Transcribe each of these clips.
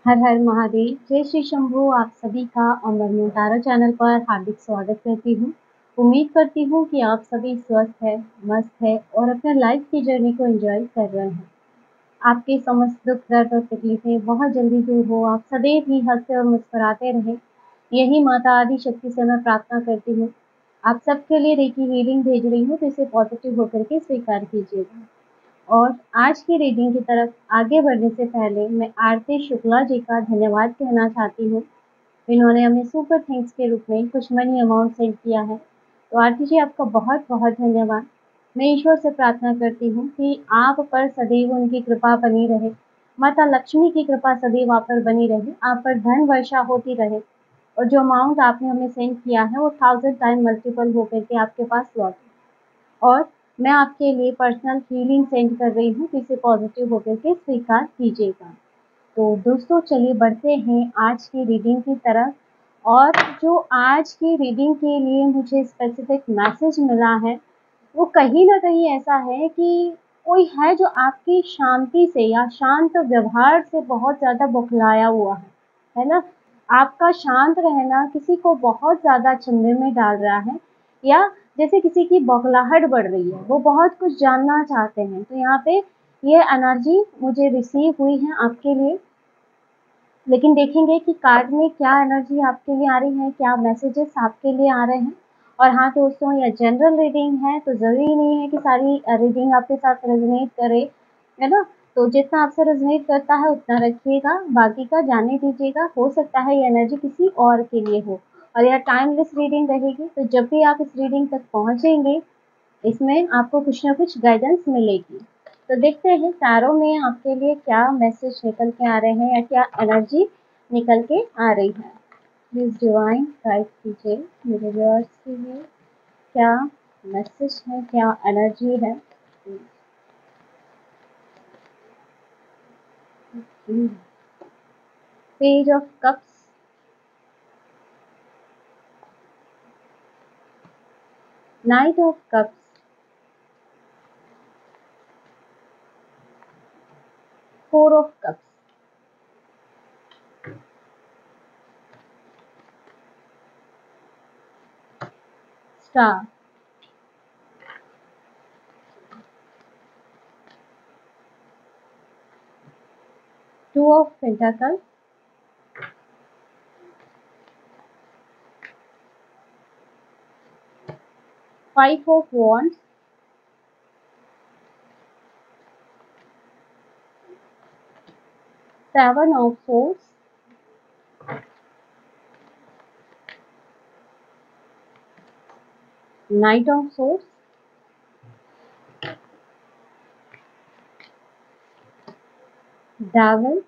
हर हर महादेव। जय श्री शंभू। आप सभी का अमर मोटारा चैनल पर हार्दिक स्वागत करती हूँ। उम्मीद करती हूँ कि आप सभी स्वस्थ हैं, मस्त हैं और अपने लाइफ की जर्नी को एंजॉय कर रहे हैं। आपके समस्त दुख दर्द और तकलीफें बहुत जल्दी दूर हो। आप सदैव ही हंसते और मुस्कुराते रहें, यही माता आदि शक्ति से मैं प्रार्थना करती हूँ। आप सबके लिए रेकी हीलिंग भेज रही हूँ, तो इसे पॉजिटिव होकर के स्वीकार कीजिएगा। और आज की रीडिंग की तरफ आगे बढ़ने से पहले मैं आरती शुक्ला जी का धन्यवाद कहना चाहती हूँ। इन्होंने हमें सुपर थैंक्स के रूप में कुछ मनी अमाउंट सेंड किया है, तो आरती जी आपका बहुत बहुत धन्यवाद। मैं ईश्वर से प्रार्थना करती हूँ कि आप पर सदैव उनकी कृपा बनी रहे, माता लक्ष्मी की कृपा सदैव आप पर बनी रहे, आप पर धन वर्षा होती रहे और जो अमाउंट आपने हमें सेंड किया है वो 1000 टाइम मल्टीपल होकर के आपके पास लौटे। और मैं आपके लिए पर्सनल हीलिंग सेंड कर रही हूँ, इसे पॉजिटिव होकर के स्वीकार कीजिएगा। तो दोस्तों चलिए बढ़ते हैं आज की रीडिंग की तरफ। और जो आज की रीडिंग के लिए मुझे स्पेसिफिक मैसेज मिला है वो कहीं ना कहीं ऐसा है कि कोई है जो आपकी शांति से या शांत व्यवहार से बहुत ज़्यादा बौखलाया हुआ है ना। आपका शांत रहना किसी को बहुत ज़्यादा चिंता में डाल रहा है, या जैसे किसी की बौखलाहट बढ़ रही है, वो बहुत कुछ जानना चाहते हैं। तो यहाँ पे ये एनर्जी मुझे रिसीव हुई है आपके लिए, लेकिन देखेंगे कि कार्ड में क्या एनर्जी आपके लिए आ रही है, क्या मैसेजेस आपके लिए आ रहे हैं। और हाँ दोस्तों, यह जनरल रीडिंग है, तो ज़रूरी नहीं है कि सारी रीडिंग आपके साथ रेजोनेट करे, है ना। तो जितना आपसे रेजोनेट करता है उतना रखिएगा, बाकी का जाने दीजिएगा। हो सकता है ये एनर्जी किसी और के लिए हो। और यह टाइमलेस रीडिंग रहेगी, तो जब भी आप इस रीडिंग तक पहुँचेंगे इसमें आपको कुछ ना कुछ गाइडेंस मिलेगी। तो देखते हैं टैरो में आपके लिए क्या मैसेज निकल के आ रहे हैं या क्या एनर्जी निकल के आ रही है। प्लीज डिवाइन गाइड कीजिए मेरे व्यूअर्स के लिए, क्या मैसेज है, क्या एनर्जी है। Page of cups, night of cups, four of cups, star, two of pentacles, five of wands, seven of swords, night of swords, devil,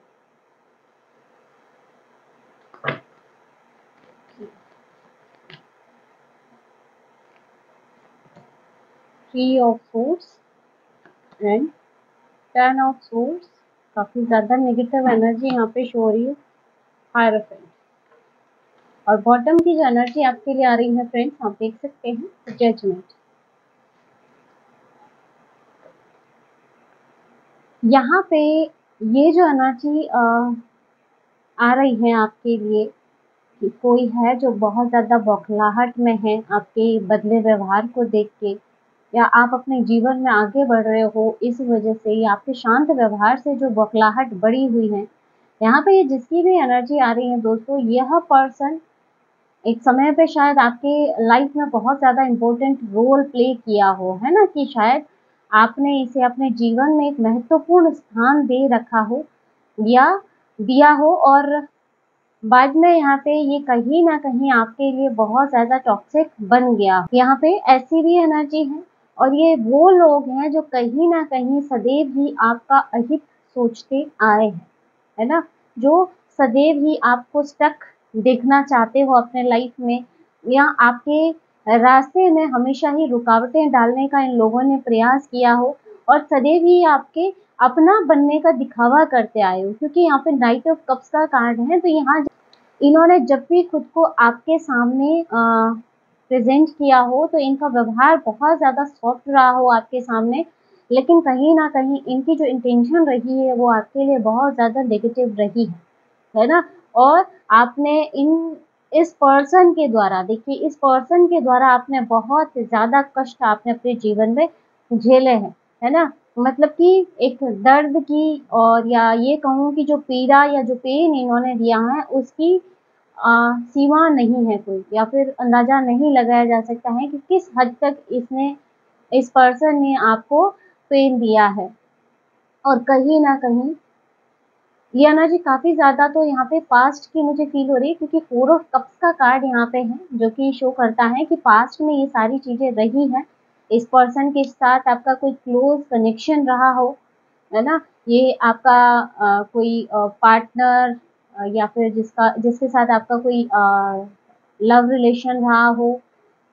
three of swords and 10 of swords। काफी ज्यादा negative energy यहाँ पे show हो रही है, hierophant. और bottom की जो एनर्जी आपके लिए आ रही है फ्रेंड्स, आप देख सकते हैं जजमेंट। यहाँ पे ये जो एनर्जी आ रही है आपके लिए कि कोई है जो बहुत ज्यादा बौखलाहट में है आपके बदले व्यवहार को देख के, या आप अपने जीवन में आगे बढ़ रहे हो इस वजह से, या आपके शांत व्यवहार से जो बौखलाहट बढ़ी हुई है। यहाँ पे ये जिसकी भी एनर्जी आ रही है दोस्तों, यह पर्सन एक समय पे शायद आपके लाइफ में बहुत ज़्यादा इम्पोर्टेंट रोल प्ले किया हो, है ना, कि शायद आपने इसे अपने जीवन में एक महत्वपूर्ण स्थान दे रखा हो या दिया हो, और बाद में यहाँ पे ये कहीं ना कहीं आपके लिए बहुत ज़्यादा टॉक्सिक बन गया। यहाँ पे ऐसी भी एनर्जी है, और ये वो लोग हैं जो कहीं ना कहीं सदैव ही आपका अहित सोचते आए हैं, है ना, जो सदैव ही आपको स्टक देखना चाहते हो अपने लाइफ में, या आपके रास्ते में हमेशा ही रुकावटें डालने का इन लोगों ने प्रयास किया हो, और सदैव ही आपके अपना बनने का दिखावा करते आए हो। क्योंकि यहाँ पे नाइट ऑफ कप्स का कार्ड है, तो यहाँ इन्होंने जब भी खुद को आपके सामने प्रेजेंट किया हो तो इनका व्यवहार बहुत ज़्यादा सॉफ्ट रहा हो आपके सामने, लेकिन कहीं ना कहीं इनकी जो इंटेंशन रही है वो आपके लिए बहुत ज़्यादा नेगेटिव रही है ना? और आपने इन इस पर्सन के द्वारा, देखिए इस पर्सन के द्वारा आपने बहुत ज़्यादा कष्ट आपने अपने जीवन में झेले हैं, है ना? मतलब कि एक दर्द की, और या ये कहूँ कि जो पीड़ा या जो पेन इन्होंने दिया है उसकी सीमा नहीं है कोई, या फिर अंदाज़ा नहीं लगाया जा सकता है कि किस हद तक इस पर्सन ने आपको पेन दिया है। और कहीं न कहीं ये एनर्जी काफ़ी ज़्यादा तो यहाँ पे पास्ट की मुझे फ़ील हो रही है, क्योंकि 4 ऑफ कप्स का कार्ड यहाँ पे है, जो कि शो करता है कि पास्ट में ये सारी चीज़ें रही हैं। इस पर्सन के साथ आपका कोई क्लोज़ कनेक्शन रहा हो, है ना? ये आपका कोई पार्टनर, या फिर जिसके साथ आपका कोई लव रिलेशन रहा हो,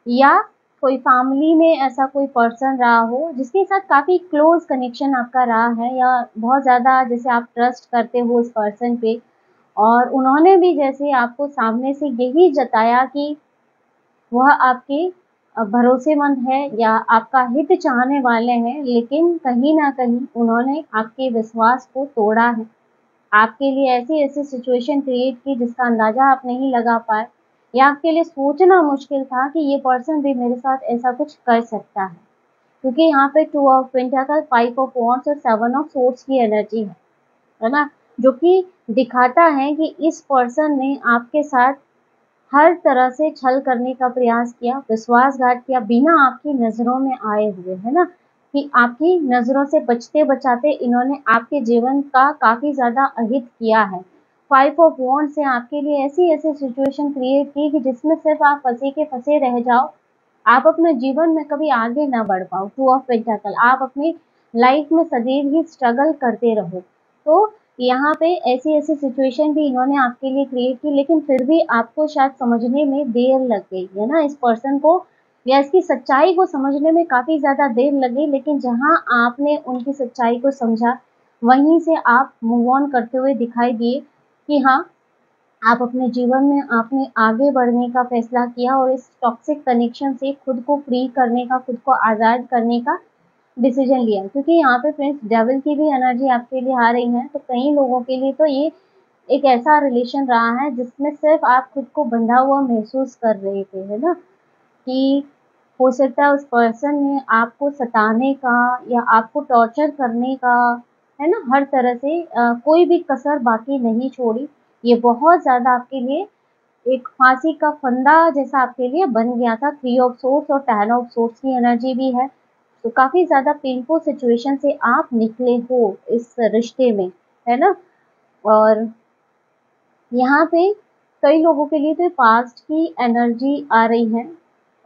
या कोई फैमिली में ऐसा कोई पर्सन रहा हो जिसके साथ काफ़ी क्लोज़ कनेक्शन आपका रहा है, या बहुत ज़्यादा जैसे आप ट्रस्ट करते हो उस पर्सन पे, और उन्होंने भी जैसे आपको सामने से यही जताया कि वह आपके भरोसेमंद है या आपका हित चाहने वाले हैं, लेकिन कहीं न कहीं उन्होंने आपके विश्वास को तोड़ा है। आपके लिए ऐसी-ऐसी सिचुएशन क्रिएट की जिसका अंदाज़ा आप नहीं लगा पाए, या आपके लिए सोचना मुश्किल था कि ये पर्सन भी मेरे साथ ऐसा कुछ कर सकता है। क्योंकि यहाँ पे 2 ऑफ पेंटाकल, 5 ऑफ वॉन्ड्स और 7 ऑफ सोर्ड्स की एनर्जी है ना? जो कि दिखाता है कि इस पर्सन ने आपके साथ हर तरह से छल करने का प्रयास किया, विश्वासघात किया, बिना आपकी नज़रों में आए हुए, है ना? कि आपकी नज़रों से बचते-बचाते इन्होंने आपके जीवन का काफ़ी ज़्यादा अहित किया है। 5 ऑफ वॉन्ड्स ने आपके लिए ऐसी-ऐसी सिचुएशन क्रिएट की कि जिसमें सिर्फ़ आप फँसे के फँसे रह जाओ, आप अपने जीवन में कभी आगे ना बढ़ पाओ। 2 ऑफ पेंटाकल, आप अपनी लाइफ़ में सदैव ही स्ट्रगल करते रहो। तो यहाँ पे ऐसी-ऐसी सिचुएशन भी इन्होंने आपके लिए क्रिएट की, लेकिन फिर भी आपको शायद समझने में देर लग गई, है ना? इस पर्सन को या इसकी सच्चाई को समझने में काफ़ी ज़्यादा देर लगी, लेकिन जहाँ आपने उनकी सच्चाई को समझा, वहीं से आप मूव ऑन करते हुए दिखाई दिए कि हाँ, आप अपने जीवन में आपने आगे बढ़ने का फैसला किया और इस टॉक्सिक कनेक्शन से खुद को फ्री करने का, खुद को आज़ाद करने का डिसीजन लिया। क्योंकि यहाँ पे फ्रेंड्स डेविल की भी एनर्जी आपके लिए आ रही है, तो कई लोगों के लिए तो ये एक ऐसा रिलेशन रहा है जिसमें सिर्फ़ आप खुद को बंधा हुआ महसूस कर रहे थे, है ना? कि हो सकता है उस पर्सन ने आपको सताने का या आपको टॉर्चर करने का, है ना? हर तरह से कोई भी कसर बाकी नहीं छोड़ी। ये बहुत ज़्यादा आपके लिए एक फांसी का फंदा जैसा आपके लिए बन गया था। 3 ऑफ सोर्ड्स और 10 ऑफ सोर्ड्स की एनर्जी भी है। तो काफ़ी ज़्यादा पेनफुल सिचुएशन से आप निकले हो इस रिश्ते में, है ना? और यहाँ पे कई लोगों के लिए तो पास्ट की एनर्जी आ रही है,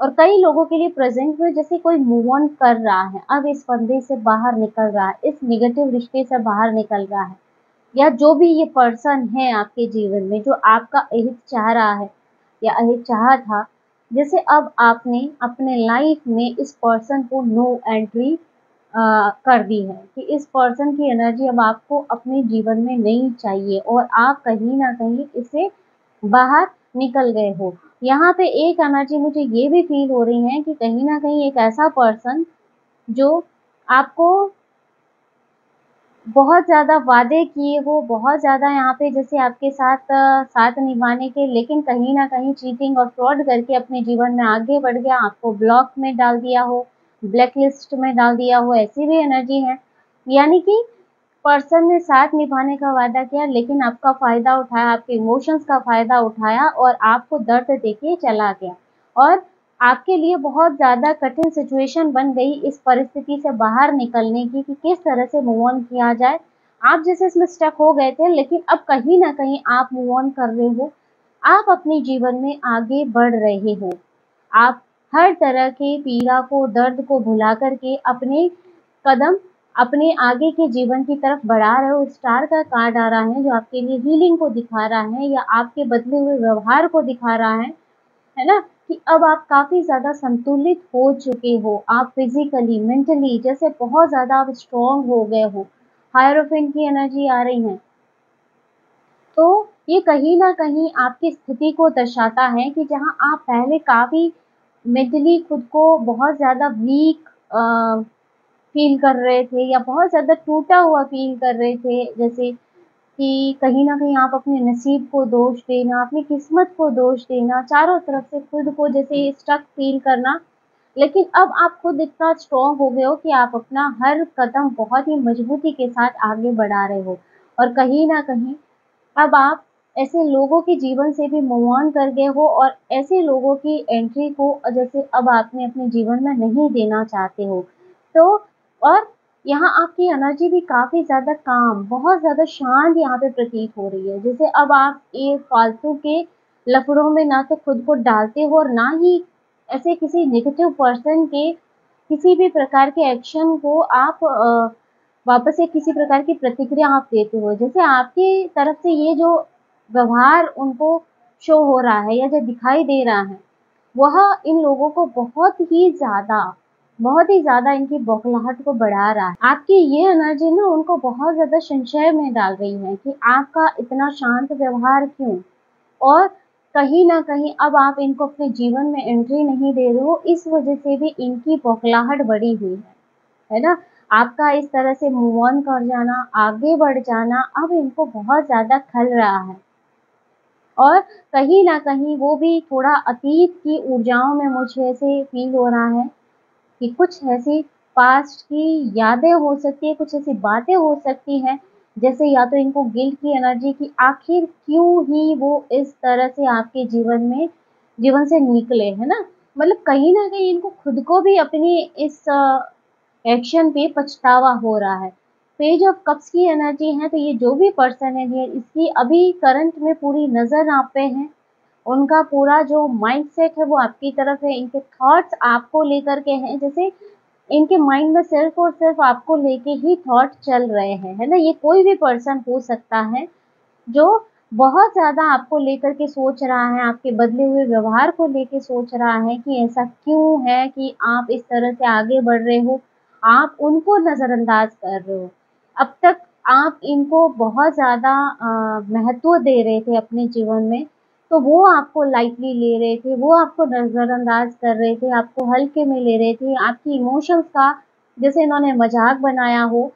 और कई लोगों के लिए प्रेज़ेंट में जैसे कोई मूव ऑन कर रहा है, अब इस फंदे से बाहर निकल रहा है, इस नेगेटिव रिश्ते से बाहर निकल रहा है। या जो भी ये पर्सन है आपके जीवन में जो आपका अहित चाह रहा है या अहित चाहा था, जैसे अब आपने अपने लाइफ में इस पर्सन को नो एंट्री कर दी है कि इस पर्सन की एनर्जी अब आपको अपने जीवन में नहीं चाहिए, और आप कहीं न कहीं इससे बाहर निकल गए हो। यहाँ पे एक एनर्जी मुझे ये भी फ़ील हो रही है कि कहीं न कहीं एक ऐसा पर्सन जो आपको बहुत ज़्यादा वादे किए हो, बहुत ज़्यादा यहाँ पे जैसे आपके साथ साथ निभाने के, लेकिन कहीं न कहीं चीटिंग और फ्रॉड करके अपने जीवन में आगे बढ़ गया, आपको ब्लॉक में डाल दिया हो, ब्लैक लिस्ट में डाल दिया हो, ऐसी भी एनर्जी है। यानी कि पर्सन ने साथ निभाने का वादा किया, लेकिन आपका फ़ायदा उठाया, आपके इमोशंस का फ़ायदा उठाया और आपको दर्द देके चला गया। और आपके लिए बहुत ज़्यादा कठिन सिचुएशन बन गई इस परिस्थिति से बाहर निकलने की कि किस तरह से मूव ऑन किया जाए। आप जैसे इसमें स्टक हो गए थे, लेकिन अब कहीं न कहीं आप मूव ऑन कर रहे हो। आप अपने जीवन में आगे बढ़ रहे हो। आप हर तरह की पीड़ा को, दर्द को भुला कर के अपने कदम अपने आगे के जीवन की तरफ बढ़ा रहे हो। स्टार का कार्ड आ रहा है जो आपके लिए हीलिंग को दिखा रहा है या आपके बदले हुए व्यवहार को दिखा रहा है ना? कि अब आप काफ़ी ज़्यादा संतुलित हो चुके हो। आप फिज़िकली, मेंटली जैसे बहुत ज़्यादा आप स्ट्रॉन्ग हो गए हो। हायरोफेंट की एनर्जी आ रही है। तो ये कहीं न कहीं आपकी स्थिति को दर्शाता है कि जहाँ आप पहले काफ़ी मेंटली खुद को बहुत ज़्यादा वीक फ़ील कर रहे थे या बहुत ज़्यादा टूटा हुआ फ़ील कर रहे थे, जैसे कि कहीं न कहीं आप अपने नसीब को दोष देना, अपनी किस्मत को दोष देना, चारों तरफ से खुद को जैसे स्टक फ़ील करना। लेकिन अब आप खुद इतना स्ट्रॉन्ग हो गए हो कि आप अपना हर कदम बहुत ही मज़बूती के साथ आगे बढ़ा रहे हो और कहीं न कहीं अब आप ऐसे लोगों के जीवन से भी मूव ऑन कर गए हो और ऐसे लोगों की एंट्री को जैसे अब आपने अपने जीवन में नहीं देना चाहते हो। तो और यहाँ आपकी एनर्जी भी काफ़ी ज़्यादा काम, बहुत ज़्यादा शांत यहाँ पे प्रतीत हो रही है। जैसे अब आप ये फालतू के लफड़ों में ना तो खुद को डालते हो और ना ही ऐसे किसी नेगेटिव पर्सन के किसी भी प्रकार के एक्शन को आप वापस से किसी प्रकार की प्रतिक्रिया आप देते हो। जैसे आपकी तरफ से ये जो व्यवहार उनको शो हो रहा है या जो दिखाई दे रहा है, वह इन लोगों को बहुत ही ज़्यादा इनकी बौखलाहट को बढ़ा रहा है। आपकी ये एनर्जी ना उनको बहुत ज़्यादा संशय में डाल रही है कि आपका इतना शांत व्यवहार क्यों? और कहीं न कहीं अब आप इनको अपने जीवन में एंट्री नहीं दे रहे हो, इस वजह से भी इनकी बौखलाहट बढ़ी हुई है ना? आपका इस तरह से मूव ऑन कर जाना, आगे बढ़ जाना अब इनको बहुत ज़्यादा खल रहा है। और कहीं न कहीं वो भी थोड़ा अतीत की ऊर्जाओं में मुझे ऐसे फ़ील हो रहा है कि कुछ ऐसी पास्ट की यादें हो सकती है, कुछ ऐसी बातें हो सकती हैं, जैसे या तो इनको गिल्ट की एनर्जी कि आखिर क्यों ही वो इस तरह से आपके जीवन से निकले, है ना? मतलब कहीं न कहीं इनको खुद को भी अपनी इस एक्शन पे पछतावा हो रहा है। पेज ऑफ कप्स की एनर्जी है, तो ये जो भी पर्सन है ये इसकी अभी करंट में पूरी नज़र आप पे है। उनका पूरा जो माइंडसेट है वो आपकी तरफ है, इनके थॉट्स आपको लेकर के हैं, जैसे इनके माइंड में सिर्फ़ और सिर्फ़ आपको लेके ही थॉट चल रहे हैं, है ना? ये कोई भी पर्सन हो सकता है, जो बहुत ज़्यादा आपको लेकर के सोच रहा है, आपके बदले हुए व्यवहार को लेके सोच रहा है कि ऐसा क्यों है कि आप इस तरह से आगे बढ़ रहे हो, आप उनको नज़रअंदाज़ कर रहे हो। अब तक आप इनको बहुत ज़्यादा महत्व दे रहे थे अपने जीवन में, तो वो आपको लाइटली ले रहे थे, वो आपको नज़रअंदाज़ कर रहे थे, आपको हल्के में ले रहे थे, आपकी इमोशंस का जैसे इन्होंने मज़ाक बनाया हो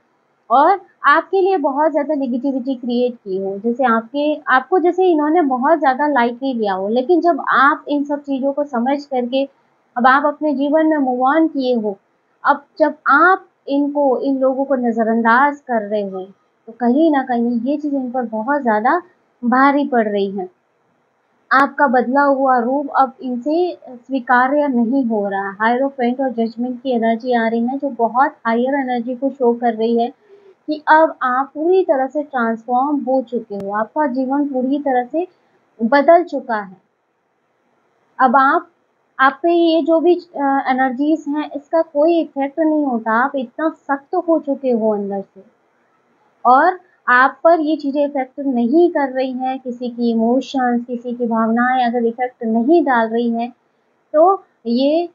और आपके लिए बहुत ज़्यादा नेगेटिविटी क्रिएट की हो। जैसे आपको जैसे इन्होंने बहुत ज़्यादा लाइटली लिया हो, लेकिन जब आप इन सब चीज़ों को समझ करके अब आप अपने जीवन में मूव ऑन किए हो, अब जब आप इन लोगों को नज़रअंदाज़ कर रहे हो, तो कहीं न कहीं ये चीज़ इन पर बहुत ज़्यादा भारी पड़ रही है। आपका बदला हुआ रूप अब इनसे स्वीकार्य नहीं हो रहा। हायरोफेंट और जजमेंट की एनर्जी आ रही है, जो बहुत हायर एनर्जी को शो कर रही है कि अब आप पूरी तरह से ट्रांसफ़ॉर्म हो चुके हो, आपका जीवन पूरी तरह से बदल चुका है। अब आप पे ये जो भी एनर्जीज़ हैं, इसका कोई इफ़ेक्ट नहीं होता, आप इतना सख्त हो चुके हो अंदर से और आप पर ये चीज़ें इफ़ेक्ट नहीं कर रही हैं, किसी की इमोशंस, किसी की भावनाएँ अगर इफ़ेक्ट नहीं डाल रही हैं, तो ये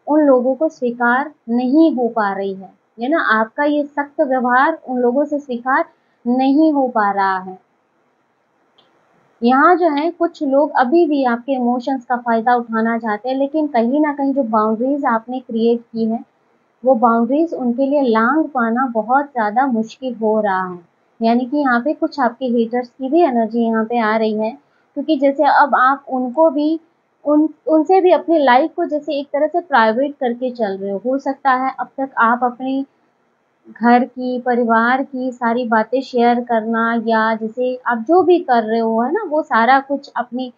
उन लोगों को स्वीकार नहीं हो पा रही है ना? आपका ये सख्त व्यवहार उन लोगों से स्वीकार नहीं हो पा रहा है। यहाँ जो है कुछ लोग अभी भी आपके इमोशंस का फ़ायदा उठाना चाहते हैं, लेकिन कहीं न कहीं जो बाउंड्रीज़ आपने क्रिएट की हैं, वो बाउंड्रीज़ उनके लिए लाँघ पाना बहुत ज़्यादा मुश्किल हो रहा है। यानी कि यहाँ पे कुछ आपके हेटर्स की भी एनर्जी यहाँ पे आ रही है, क्योंकि जैसे अब आप उनको भी उनसे भी अपनी लाइफ़ को जैसे एक तरह से प्राइवेट करके चल रहे हो। हो सकता है अब तक आप अपनी घर की, परिवार की सारी बातें शेयर करना या जैसे आप जो भी कर रहे हो, है ना? वो सारा कुछ अपनी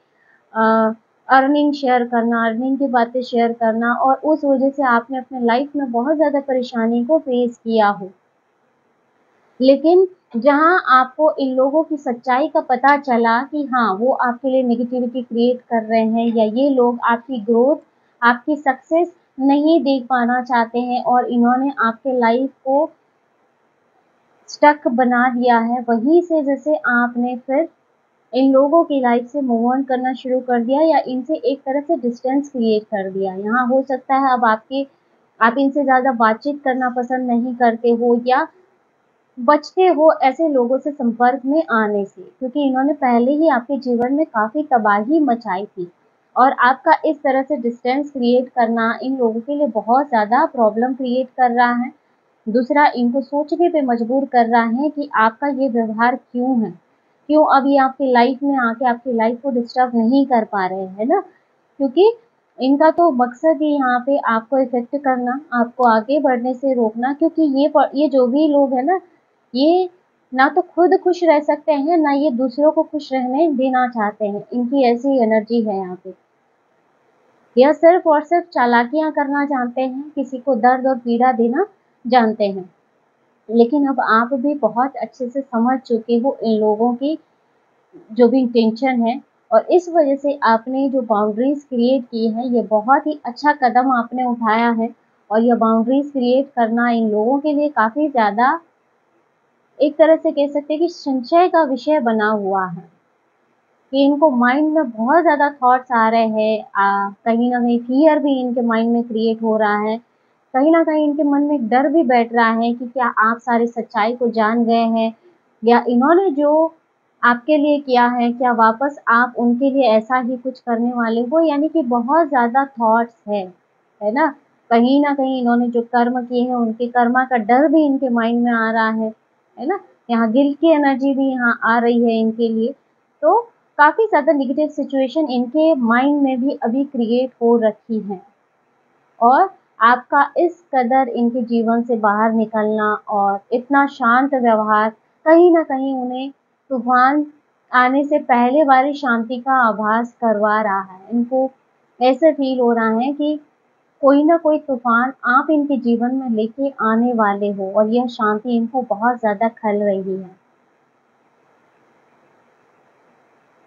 अ, अर्निंग शेयर करना, अर्निंग की बातें शेयर करना और उस वज़ह से आपने अपने लाइफ़ में बहुत ज़्यादा परेशानी को फ़ेस किया हो। लेकिन जहाँ आपको इन लोगों की सच्चाई का पता चला कि हाँ, वो आपके लिए नेगेटिविटी क्रिएट कर रहे हैं या ये लोग आपकी ग्रोथ, आपकी सक्सेस नहीं देख पाना चाहते हैं और इन्होंने आपके लाइफ़ को स्टक बना दिया है, वहीं से जैसे आपने फिर इन लोगों की लाइफ से मूव ऑन करना शुरू कर दिया या इनसे एक तरह से डिस्टेंस क्रिएट कर दिया। यहाँ हो सकता है अब आप इनसे ज़्यादा बातचीत करना पसंद नहीं करते हो या बचते हो ऐसे लोगों से संपर्क में आने से, क्योंकि इन्होंने पहले ही आपके जीवन में काफ़ी तबाही मचाई थी और आपका इस तरह से डिस्टेंस क्रिएट करना इन लोगों के लिए बहुत ज़्यादा प्रॉब्लम क्रिएट कर रहा है। दूसरा इनको सोचने पे मजबूर कर रहा है कि आपका ये व्यवहार क्यों है? क्यों अब ये आपकी लाइफ में आके आपकी लाइफ को डिस्टर्ब नहीं कर पा रहे हैं, है ना? क्योंकि इनका तो मकसद ही यहाँ पे आपको इफ़ेक्ट करना, आपको आगे बढ़ने से रोकना, क्योंकि ये जो भी लोग हैं ना, ये ना तो खुद खुश रह सकते हैं, ना ये दूसरों को खुश रहने देना चाहते हैं। इनकी ऐसी एनर्जी है यहाँ पे। यह सिर्फ़ और सिर्फ़ चालाकियाँ करना जानते हैं, किसी को दर्द और पीड़ा देना जानते हैं। लेकिन अब आप भी बहुत अच्छे से समझ चुके हो इन लोगों की जो भी इंटेंशन है, और इस वजह से आपने जो बाउंड्रीज़ क्रिएट की है, ये बहुत ही अच्छा कदम आपने उठाया है। और ये बाउंड्रीज़ क्रिएट करना इन लोगों के लिए काफ़ी ज़्यादा, एक तरह से कह सकते हैं कि संशय का विषय बना हुआ है, कि इनको माइंड में बहुत ज़्यादा थॉट्स आ रहे हैं। कहीं न कहीं फ़ियर भी इनके माइंड में क्रिएट हो रहा है। कहीं न कहीं इनके मन में एक डर भी बैठ रहा है कि क्या आप सारी सच्चाई को जान गए हैं, या इन्होंने जो आपके लिए किया है, क्या वापस आप उनके लिए ऐसा ही कुछ करने वाले हो? यानी कि बहुत ज़्यादा थॉट्स है ना? कहीं न कहीं इन्होंने जो कर्म किए हैं, उनके कर्मा का डर भी इनके माइंड में आ रहा है ना? यहाँ गिल्ट की एनर्जी भी यहाँ आ रही है इनके लिए। तो काफ़ी ज़्यादा नेगेटिव सिचुएशन इनके माइंड में भी अभी क्रिएट हो रखी है। और आपका इस कदर इनके जीवन से बाहर निकलना और इतना शांत व्यवहार कहीं न कहीं उन्हें तूफ़ान आने से पहले वाली शांति का आभास करवा रहा है। इनको ऐसे फ़ील हो रहा है कि कोई न कोई तूफ़ान आप इनके जीवन में लेके आने वाले हो, और यह शांति इनको बहुत ज़्यादा खल रही है।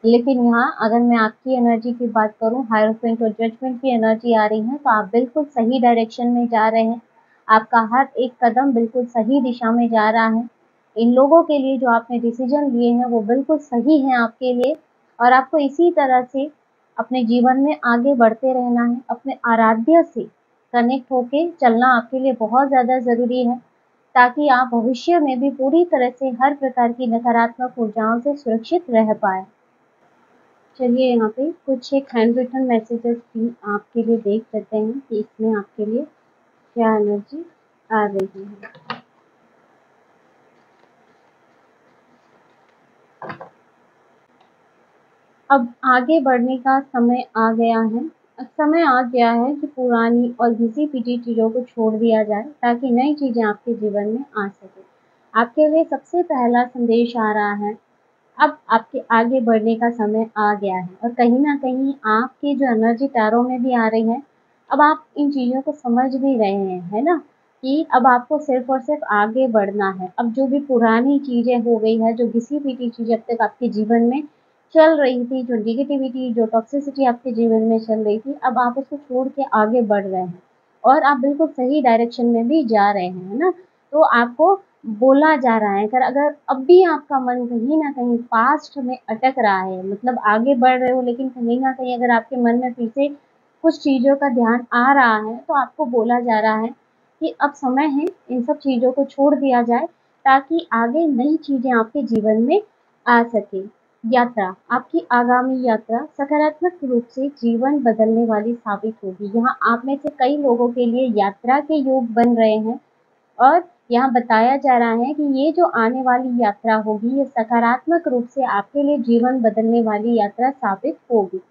लेकिन यहाँ अगर मैं आपकी एनर्जी की बात करूँ, हायरसेंट और जजमेंट की एनर्जी आ रही है, तो आप बिल्कुल सही डायरेक्शन में जा रहे हैं। आपका हर एक कदम बिल्कुल सही दिशा में जा रहा है। इन लोगों के लिए जो आपने डिसीज़न लिए हैं, वो बिल्कुल सही हैं आपके लिए, और आपको इसी तरह से अपने जीवन में आगे बढ़ते रहना है। अपने आराध्य से कनेक्ट होके चलना आपके लिए बहुत ज़्यादा ज़रूरी है, ताकि आप भविष्य में भी पूरी तरह से हर प्रकार की नकारात्मक ऊर्जाओं से सुरक्षित रह पाएँ। चलिए यहाँ पे कुछ एक हैंड रिटन मैसेजेस भी आपके लिए देख लेते हैं कि इसमें आपके लिए क्या एनर्जी आ रही है। अब आगे बढ़ने का समय आ गया है। अब समय आ गया है कि पुरानी और घिसी-पिटी चीज़ों को छोड़ दिया जाए, ताकि नई चीज़ें आपके जीवन में आ सकें। आपके लिए सबसे पहला संदेश आ रहा है, अब आपके आगे बढ़ने का समय आ गया है, और कहीं न कहीं आपकी जो एनर्जी टैरो में भी आ रही है, अब आप इन चीज़ों को समझ भी रहे हैं, है ना? कि अब आपको सिर्फ़ और सिर्फ़ आगे बढ़ना है। अब जो भी पुरानी चीज़ें हो गई हैं, जो घिसी-पिटी चीज़ें अब तक आपके जीवन में चल रही थी, जो नेगेटिविटी, जो टॉक्सिसिटी आपके जीवन में चल रही थी, अब आप उसको छोड़ के आगे बढ़ रहे हैं, और आप बिल्कुल सही डायरेक्शन में भी जा रहे हैं, है ना? तो आपको बोला जा रहा है, अगर अगर अब भी आपका मन कहीं न कहीं पास्ट में अटक रहा है, मतलब आगे बढ़ रहे हो, लेकिन कहीं न कहीं अगर आपके मन में फिर से कुछ चीज़ों का ध्यान आ रहा है, तो आपको बोला जा रहा है कि अब समय है इन सब चीज़ों को छोड़ दिया जाए, ताकि आगे नई चीज़ें आपके जीवन में आ सकें। यात्रा, आपकी आगामी यात्रा सकारात्मक रूप से जीवन बदलने वाली साबित होगी। यहाँ आप में से कई लोगों के लिए यात्रा के योग बन रहे हैं, और यहाँ बताया जा रहा है कि ये जो आने वाली यात्रा होगी, ये सकारात्मक रूप से आपके लिए जीवन बदलने वाली यात्रा साबित होगी।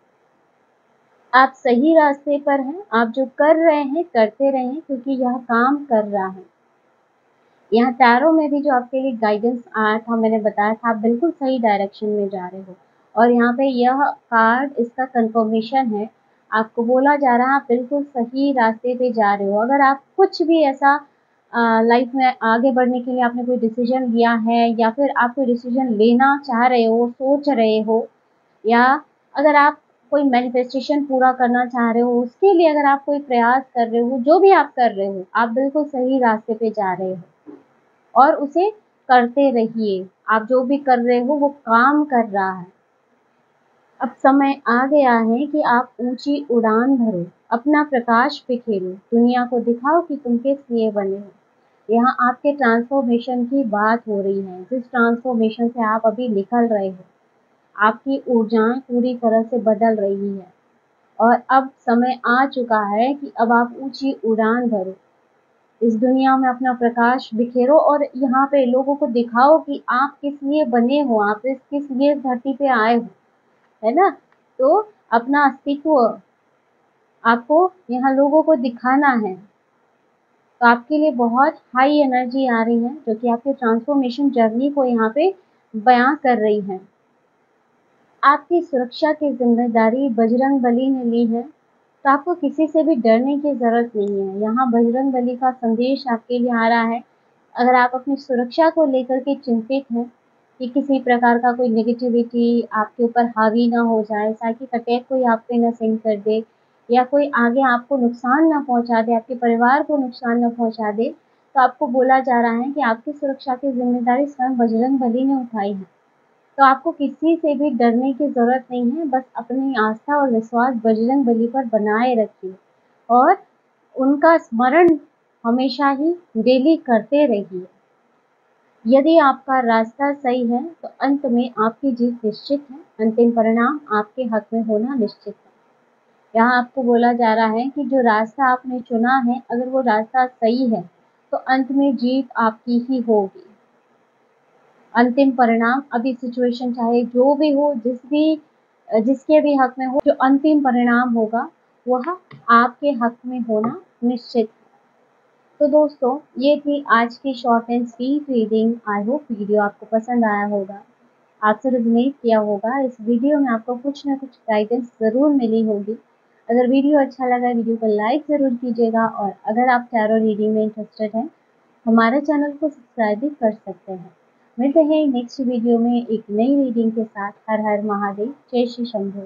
आप सही रास्ते पर हैं, आप जो कर रहे हैं, करते रहें, क्योंकि यह काम कर रहा है। यहाँ टैरो में भी जो आपके लिए गाइडेंस आया था, मैंने बताया था, आप बिल्कुल सही डायरेक्शन में जा रहे हो, और यहाँ पे यह कार्ड इसका कन्फर्मेशन है। आपको बोला जा रहा है आप बिल्कुल सही रास्ते पे जा रहे हो। अगर आप कुछ भी ऐसा लाइफ में आगे बढ़ने के लिए आपने कोई डिसीजन लिया है, या फिर आप कोई डिसीजन लेना चाह रहे हो, सोच रहे हो, या अगर आप कोई मैनिफेस्टेशन पूरा करना चाह रहे हो, उसके लिए अगर आप कोई प्रयास कर रहे हो, जो भी आप कर रहे हो, आप बिल्कुल सही रास्ते पे जा रहे हो, और उसे करते रहिए। आप जो भी कर रहे हो वो काम कर रहा है। अब समय आ गया है कि आप ऊँची उड़ान भरो, अपना प्रकाश बिखेरो, दुनिया को दिखाओ कि तुम किस लिए बने हो। यहाँ आपके ट्रांसफॉर्मेशन की बात हो रही है, जिस ट्रांसफॉर्मेशन से आप अभी निकल रहे हो। आपकी ऊर्जाएँ पूरी तरह से बदल रही है, और अब समय आ चुका है कि अब आप ऊँची उड़ान भरो। इस दुनिया में अपना प्रकाश बिखेरो और यहाँ पे लोगों को दिखाओ कि आप किस लिए बने हो, आप किस लिए इस धरती पे आए हो, है ना? तो अपना अस्तित्व आपको यहाँ लोगों को दिखाना है। तो आपके लिए बहुत हाई एनर्जी आ रही है जो कि आपके ट्रांसफॉर्मेशन जर्नी को यहाँ पे बयां कर रही है। आपकी सुरक्षा की जिम्मेदारी बजरंग बली ने ली है, तो आपको किसी से भी डरने की ज़रूरत नहीं है। यहाँ बजरंग बली का संदेश आपके लिए आ रहा है। अगर आप अपनी सुरक्षा को लेकर के चिंतित हैं कि किसी प्रकार का कोई नेगेटिविटी आपके ऊपर हावी ना हो जाए, साइकिक अटैक कोई आप पे ना सेंड कर दे या कोई आगे आपको नुकसान ना पहुंचा दे, आपके परिवार को नुकसान ना पहुंचा दे, तो आपको बोला जा रहा है कि आपकी सुरक्षा की जिम्मेदारी स्वयं बजरंग बली ने उठाई है। तो आपको किसी से भी डरने की ज़रूरत नहीं है, बस अपनी आस्था और विश्वास बजरंग बली पर बनाए रखिए और उनका स्मरण हमेशा ही डेली करते रहिए। यदि आपका रास्ता सही है, तो अंत में आपकी जीत निश्चित है, अंतिम परिणाम आपके हक में होना निश्चित है। यहाँ आपको बोला जा रहा है कि जो रास्ता आपने चुना है, अगर वो रास्ता सही है, तो अंत में जीत आपकी ही होगी। अंतिम परिणाम अभी सिचुएशन चाहे जो भी हो, जिसके भी हक में हो, जो अंतिम परिणाम होगा वह आपके हक में होना निश्चित है। तो दोस्तों, ये थी आज की short and sweet reading. I hope video आपको पसंद आया होगा, आपसे रेजोनेट किया होगा। इस वीडियो में आपको कुछ ना कुछ गाइडेंस ज़रूर मिली होगी। अगर वीडियो अच्छा लगा, वीडियो को लाइक ज़रूर कीजिएगा और अगर आप टैरो रीडिंग में इंटरेस्टेड हैं, हमारे चैनल को सब्सक्राइब भी कर सकते हैं। मिलते हैं नेक्स्ट वीडियो में एक नई रीडिंग के साथ। हर हर महादेव, जय श्री शंभू।